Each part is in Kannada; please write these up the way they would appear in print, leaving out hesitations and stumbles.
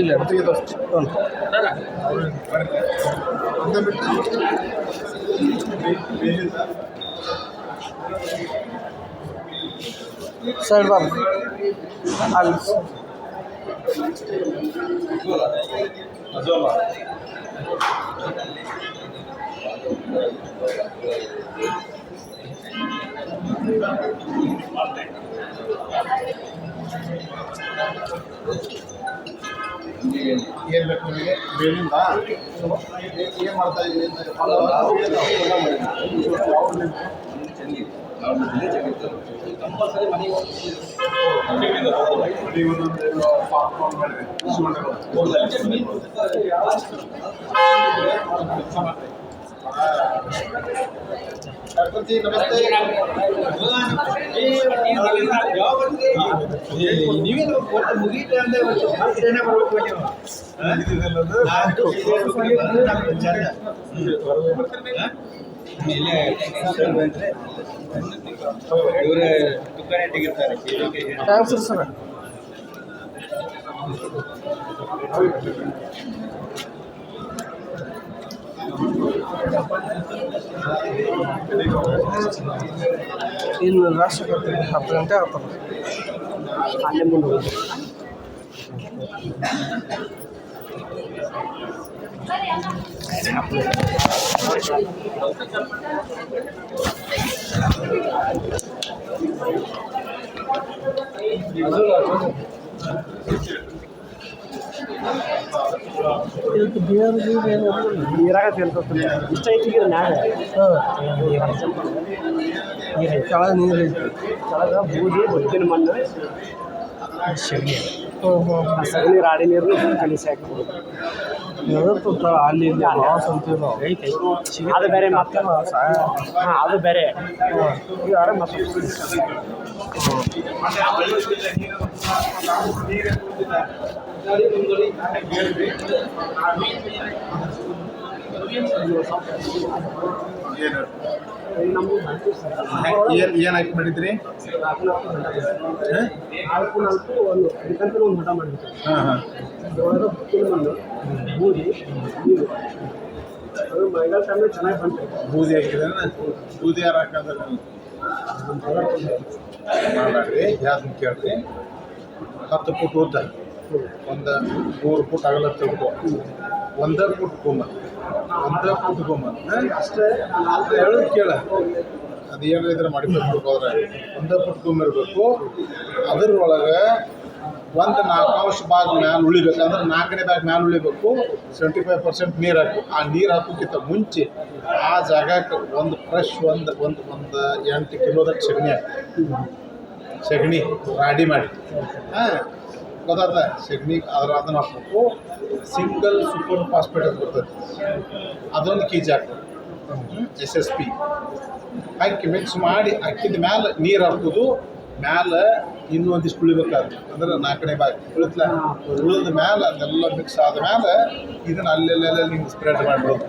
ಇಲ್ಲ ಸರ್ ಬಾಬು ಅಲ್ಲಿ ಏನು ಬೇಕು ನಿಮಗೆ ಬೇಲಿಂದ ಏನು ಮಾಡ್ತಾ ಇದ್ದೀವಿ ಕಂಪಲ್ಸರಿ ಮನೆಗೆ ಪಾಪ್ಕಾರ್ನ್ ಮಾಡಿರಿ ಗಣಪತಿ ನಮಸ್ತೆ ನೀವೇನು ಮುಗೀತು ಅಂದರೆ ಬರ್ಬೇಕು ನೀವು ಇವರೇ ದುಕಾನ್ ಇಟ್ಟಿರ್ತಾರೆ ಸರ್ ಇನ್ನು ರಾಷ್ಟ್ರಪತಿ 10 ಗಂಟೆ ಆಗ್ತದೆ ಅಲ್ಲೇ ಮುಂದೆ ಹೋಗಿ ಇದಕ್ಕೆ ನೀರಾಗ ತಿಳ್ಕೊತೀನಿ ಇಷ್ಟ ಐತಿಗೆ ನ್ಯಾಗ ಕೆಳಗೆ ನೀರು ಐತಿ ಕೆಳಗೆ ಬೂದಿ ಬುದ್ದಿನ ಮಣ್ಣು ಸಗಣಿ ಸಗಣಿ ರಾಡಿ ನೀರು ಕಲಿಸಿ ಹಾಕ್ಬೋದು ಅಲ್ಲಿ ಇಲ್ಲಿ ಪ್ರವಾಸ ಅಂತೀವಿ ನಾವು ಅದು ಬೇರೆ ಮತ್ತೆ ಹಾಂ ಅದು ಬೇರೆ ಯಾರು ಮತ್ತೆ ಏನು ಹಾಕಿ ಮಾಡಿದ್ರಿ ಒಂದು ಮಠ ಮಾಡಿದ್ವಿ ಹಾಂ ಹಾಂ ಬೂದಿ ನೀರು ಅದು ಮಳೆಗಾಲ ಟೈಮಲ್ಲಿ ಚೆನ್ನಾಗಿ ಬಂತು ಬೂದಿ ಹಾಕಿದ್ರೆ ಬೂದಿ ಯಾರು ಹಾಕಿದ್ರೆ ಮಾಡಾಡ್ರಿ ಯಾವ್ದು ಕೇಳ್ರಿ 10 ಫುಟ್ ಉದ್ದ ಒಂದು 3 ಫುಟ್ ಅಗಲ ತಿಳ್ಕೊ 1 ಫುಟ್ ಕುಂಬ 1 ಫುಟ್ ಕುಂಬ ಅಷ್ಟೇ ಹೇಳೋದು ಕೇಳ ಅದು ಏನಿದ್ರೆ ಮಾಡಿಕೊಂಡು ಹೋದ್ರೆ 1 ಫುಟ್ ಕುಂಬ ಇರಬೇಕು ಅದರೊಳಗೆ ಒಂದು 4 ಅಂಶ ಭಾಗ ಮ್ಯಾಲೆ ಉಳಿಬೇಕಂದ್ರೆ 4ನೇ ಭಾಗ ಮ್ಯಾಲೆ ಉಳಿಬೇಕು 75% ನೀರು ಹಾಕು ಆ ನೀರು ಹಾಕೋಕ್ಕಿಂತ ಮುಂಚೆ ಆ ಜಾಗಕ್ಕೆ ಒಂದು ಫ್ರೆಶ್ ಒಂದು 8 ಕಿಲೋದಷ್ಟು ಸಗಣಿ ರಾಡಿ ಮಾಡಿ ಹಾಂ ಗೊತ್ತಾಗ್ತದೆ ಸಗಣಿ ಅದನ್ನು ಹಾಕ್ಬೇಕು ಸಿಂಗಲ್ ಸೂಪರ್ ಫಾಸ್ಫೇಟ್ ಅಂತ ಬರ್ತದೆ ಅದೊಂದು ಕೆ ಜಿ ಹಾಕ್ಬೇಕು SSP ಹಾಕಿ ಮಿಕ್ಸ್ ಮಾಡಿ ಹಾಕಿದ ಮ್ಯಾಲೆ ನೀರು ಹಾಕೋದು ಮ್ಯಾಲೆ ಇನ್ನೂ ಒಂದಿಷ್ಟು ಉಳಿಬೇಕಾದ್ರೆ ಅಂದ್ರೆ 4ನೇ ಭಾಗ ಉಳಿತಲ ಉಳಿದ ಮ್ಯಾಲೆ ಅದೆಲ್ಲ ಮಿಕ್ಸ್ ಆದ ಮ್ಯಾಲೆ ಇದನ್ನು ಅಲ್ಲೆಲ್ಲೆಲ್ಲ ನಿಮ್ಗೆ ಸ್ಪ್ರೆಡ್ ಮಾಡಿಬಿಡೋದು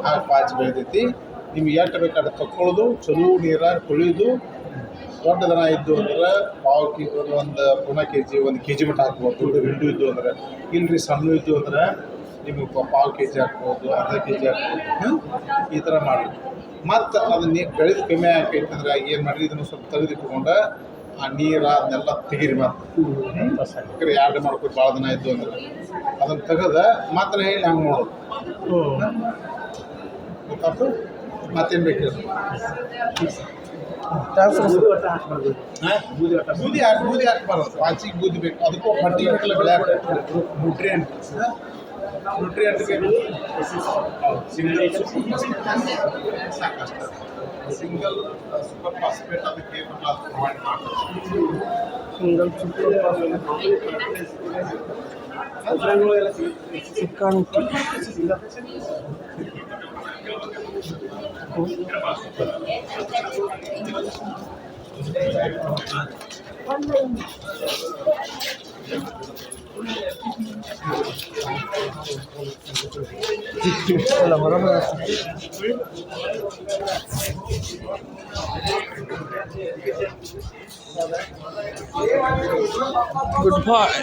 ಆ ಪಾಚಿ ಬೆಳೆದೈತಿ ನಿಮ್ಗೆ ಎಷ್ಟು ಬೇಕಾದ್ರೆ ತಕ್ಕೊಳ್ಳೋದು ಚಲೋ ನೀರಾಗಿ ತೊಳೆಯೋದು ದೊಡ್ಡ ದನ ಇದ್ದು ಅಂದ್ರೆ ಪಾವು ಕೆ ಒಂದು ಪುನಃ ಕೆ ಜಿ 1 ಕೆ ಜಿ ಮಟ್ಟ ಹಾಕ್ಬೋದು ದೊಡ್ಡ ಹಿಂಡು ಇದ್ದು ಅಂದ್ರೆ ಇಲ್ಲರಿ ಸಣ್ಣ ಇದ್ದು ಅಂದ್ರೆ ನಿಮಗೆ ಪಾವು ಕೆ ಜಿ ಹಾಕ್ಬೋದು ಅರ್ಧ ಕೆ ಜಿ ಹಾಕ್ಬೋದು ಈ ಥರ ಮಾಡಿ ಮತ್ತು ಅದನ್ನ ಬೆಳೆದು ಕಮ್ಮಿ ಆಗೈತೆ ಅಂದ್ರೆ ಏನು ಮಾಡಿರಿ ಇದನ್ನು ಸ್ವಲ್ಪ ತೆಗೆದಿಟ್ಕೊಂಡು ಆ ನೀರು ಅದನ್ನೆಲ್ಲ ತೆಗೀರಿ ಮತ್ತೆ ಯಾರ್ಡ್ ಮಾಡ್ಕೊಂಡು ಭಾಳ ದಿನ ಇದ್ದು ಅಂದ್ರೆ ಅದನ್ನು ತೆಗೆದು ಮಾತ್ರ ಹೇಳಿ ಹಂಗೆ ಮಾಡೋದು ಗೊತ್ತಾಯ್ತು ಮತ್ತೇನು ಬೇಕು ಬೂದಿ ಹಾಕ್ಬಾರ್ದು ಪಾಚಿಗೆ ಬೂದಿ ಬೇಕು ಅದಕ್ಕೂ ಪರ್ಟಿಕ್ಯುಲರ್ ಬೆಳೆ ಹಾಕಬೇಕು ನ್ಯೂಟ್ರಿಯೆಂಟ್ ಬೇಕು ಸಿಂಗಲ್ ಸಾಕಷ್ಟು ಸಿಂಗಲ್ ಸೂಪರ್ ಫಾಸ್ಫೇಟ್ ಅದಕ್ಕೆ ಪ್ರೊವೈಡ್ ಮಾಡ್ತಾರೆ ಸಿಂಗಲ್ ಸೂಪರ್ ಫಾಸ್ಫೇಟ್ ಅಲ್ಲ ಬರೋಬರ ಗುಡ್ ಬಾಯ್